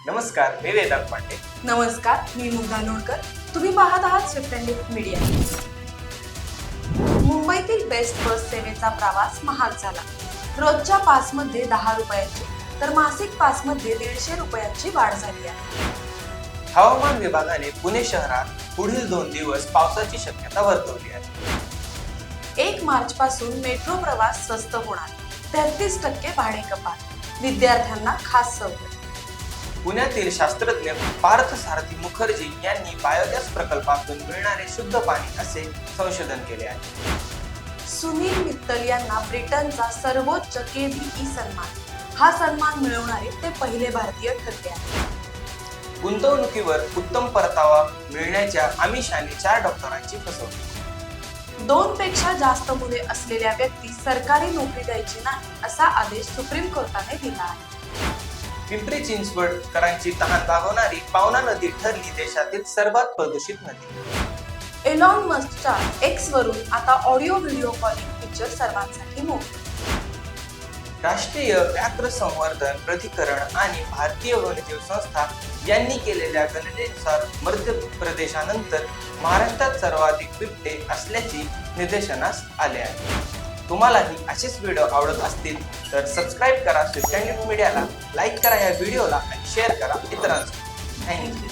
नमस्कार, मी वेदांत पांडे. नमस्कार, मी मुग्धा लोणकर. तुम्ही पाहत आहात स्विफ्ट अँड लिफ्ट मीडिया. मुंबईतील बेस्ट बस सेवेचा प्रवास महाग झाला. रोजच्या पासमध्ये 10 रुपयांची तर मासिक पासमध्ये 150 रुपयांची वाढ झाली आहे. हवामान विभागाने पुणे शहरात पुढील 2 दिवस पावसाची शक्यता वर्तवली आहे. 1 मार्च पासून मेट्रो प्रवास स्वस्त होणार. 33% भाडे कपात. विद्यार्थ्यांना खास सवलत. पुण्यातील शास्त्रज्ञ पार्थ सारथी मुखर्जी यांनी बायोगॅस प्रकल्पातून मिळणारे शुद्ध पाणी असे संशोधन केले आहे. सुनील मित्तल यांना ब्रिटनचा सर्वोच्च KBE सन्मान. हा सन्मान मिळवणारे ते पहिले भारतीय ठरले आहेत. गुंतवणुकीवर उत्तम परतावा मिळण्याच्या आमिषाने 4 डॉक्टरांची फसवणूक. 2 पेक्षा जास्त मुले असलेल्या व्यक्ती सरकारी नोकरी द्यायची नाही असा आदेश सुप्रीम कोर्टाने दिला आहे. पिंपरी चिंचवडकरांची तहान भागवणारी पावना नदी ठरली देशातील सर्वात प्रदूषित नदी. एलॉन मस्कच्या X वरून आता ऑडिओ व्हिडिओ कॉलिंग फीचर सर्वांसाठी मोफत. राष्ट्रीय व्याघ्र संवर्धन प्राधिकरण आणि भारतीय वन्यजीव संस्था यांनी केलेल्या गणनेनुसार मध्य प्रदेशानंतर महाराष्ट्रात सर्वाधिक बिबटे असल्याची निदर्शनास आले आहे. तुम्हालाही असेच व्हिडिओ आवडत असतील तर सबस्क्राईब करा स्विफ्ट अँड लिफ्ट मीडियाला, लाईक करा या व्हिडिओला आणि शेअर करा इतरांसोबत. थँक्यू.